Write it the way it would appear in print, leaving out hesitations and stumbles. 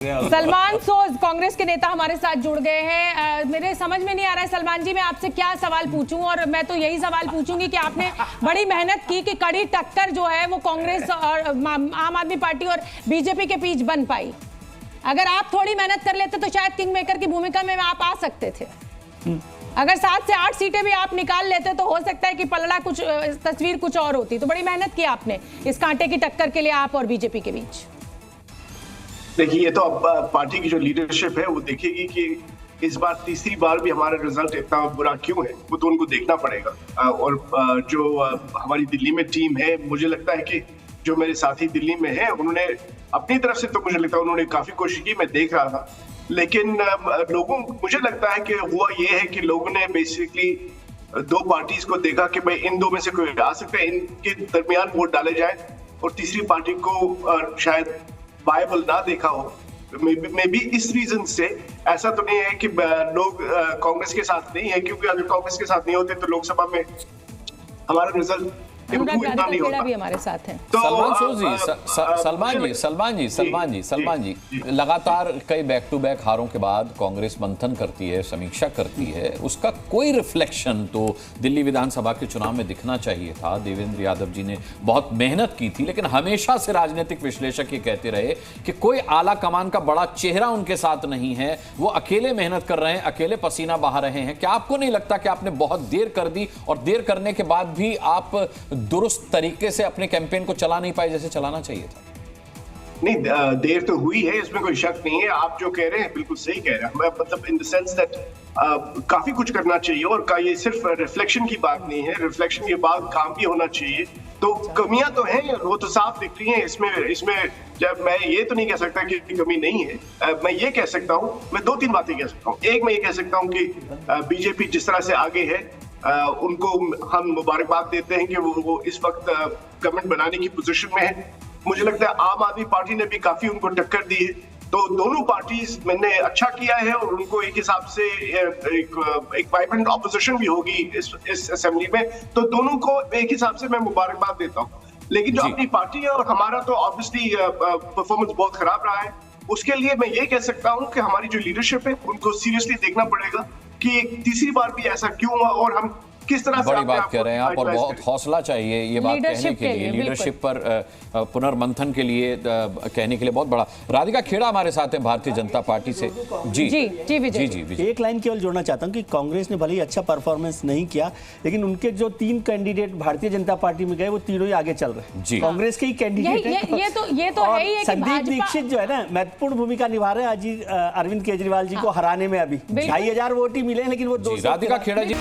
सलमान सोज कांग्रेस के नेता हमारे साथ जुड़ गए हैं। मेरे समझ में नहीं आ रहा है सलमान जी, मैं आपसे क्या सवाल पूछूं, और मैं तो यही सवाल पूछूंगी कि आपने बड़ी मेहनत की कि कड़ी टक्कर जो है वो कांग्रेस और आम आदमी पार्टी और बीजेपी के बीच बन पाई। अगर आप थोड़ी मेहनत कर लेते तो शायद किंग मेकर की भूमिका में आप आ सकते थे। अगर 7 से 8 सीटें भी आप निकाल लेते तो हो सकता है कि पलड़ा कुछ, तस्वीर कुछ और होती। तो बड़ी मेहनत की आपने इस कांटे की टक्कर के लिए, आप और बीजेपी के बीच। देखिए, ये तो अब पार्टी की जो लीडरशिप है वो देखेगी कि इस बार तीसरी बार भी हमारा रिजल्ट इतना बुरा क्यों है, वो तो उनको देखना पड़ेगा। और जो हमारी दिल्ली में टीम है, मुझे लगता है कि जो मेरे साथी दिल्ली में हैं उन्होंने अपनी तरफ से, तो मुझे लगता है उन्होंने काफी कोशिश की, मैं देख रहा था। लेकिन मुझे लगता है कि हुआ ये है कि लोगों ने बेसिकली दो पार्टीज को देखा कि भाई इन दो में से कोई आ सकता है, इनके दरमियान वोट डाले जाए, और तीसरी पार्टी को शायद वायबल ना देखा हो। मे बी इस रीजन से ऐसा तो नहीं है कि लोग कांग्रेस के साथ नहीं है, क्योंकि अगर कांग्रेस के साथ नहीं होते तो लोकसभा में हमारा रिजल्ट भी हमारे साथ हैं। तो सलमान जी लगातार कई बैक टू बैक हारों के बाद कांग्रेस मंथन करती है, समीक्षा करती है, उसका कोई रिफ्लेक्शन तो दिल्ली विधानसभा के चुनाव में दिखना चाहिए था। देवेंद्र यादव जी ने बहुत मेहनत की थी, लेकिन हमेशा से राजनीतिक विश्लेषक ये कहते रहे कि कोई आला कमान का बड़ा चेहरा उनके साथ नहीं है, वो अकेले मेहनत कर रहे हैं, अकेले पसीना बहा रहे हैं। क्या आपको नहीं लगता कि आपने बहुत देर कर दी, और देर करने के बाद भी आप दुरुस्त तरीके से अपने कैंपेन को चला नहीं पाए जैसे चलाना चाहिए था? नहीं, देर तो हुई है, इसमें कोई शक नहीं है। आप जो कह रहे हैं बिल्कुल सही कह रहे हैं। मतलब इन द सेंस दैट काफी कुछ करना चाहिए, और ये सिर्फ रिफ्लेक्शन की बात नहीं है, रिफ्लेक्शन के बाद काम भी होना चाहिए। तो कमियां तो हैं, वो तो साफ दिख रही हैं। इसमें जब मैं ये तो नहीं कह सकता कि कमी नहीं है। मैं ये कह सकता हूँ, मैं 2-3 बातें कह सकता हूँ। एक, मैं ये कह सकता हूँ कि बीजेपी जिस तरह से आगे है, उनको हम मुबारकबाद देते हैं कि वो इस वक्त गवर्नमेंट बनाने की पोजीशन में है। मुझे लगता है आम आदमी पार्टी ने भी काफी उनको टक्कर दी है। तो दोनों पार्टीज मैंने अच्छा किया है, और उनको एक हिसाब से एक वाइब्रेंट ऑपोजिशन भी होगी इस असेंबली में। तो दोनों को एक हिसाब से मैं मुबारकबाद देता हूँ। लेकिन जो अपनी पार्टी है और हमारा, तो ऑब्वियसली परफॉर्मेंस बहुत खराब रहा है। उसके लिए मैं ये कह सकता हूँ कि हमारी जो लीडरशिप है उनको सीरियसली देखना पड़ेगा कि तीसरी बार भी ऐसा क्यों हुआ, और हम किस तरह से बड़ी बात कह रहे हैं आप, और बहुत हौसला चाहिए ये बात कहने के लिए, लीडरशिप पर पुनर्मंथन के लिए कहने के लिए बहुत बड़ा। राधिका खेड़ा हमारे साथ हैं भारतीय जनता पार्टी से। जी विजय। एक लाइन केवल जोड़ना चाहता हूं कि कांग्रेस ने भले ही अच्छा परफॉर्मेंस नहीं किया, लेकिन उनके जो 3 कैंडिडेट भारतीय जनता पार्टी में गए वो तीनों ही आगे चल रहे हैं। कांग्रेस के ही कैंडिडेट हैं। ये तो है ही। संदीप दीक्षित जो है ना, महत्वपूर्ण भूमिका निभा रहे हैं अरविंद केजरीवाल जी को हराने में। अभी 2500 वोट ही मिले, लेकिन वो 200। राधिका खेड़ा जी।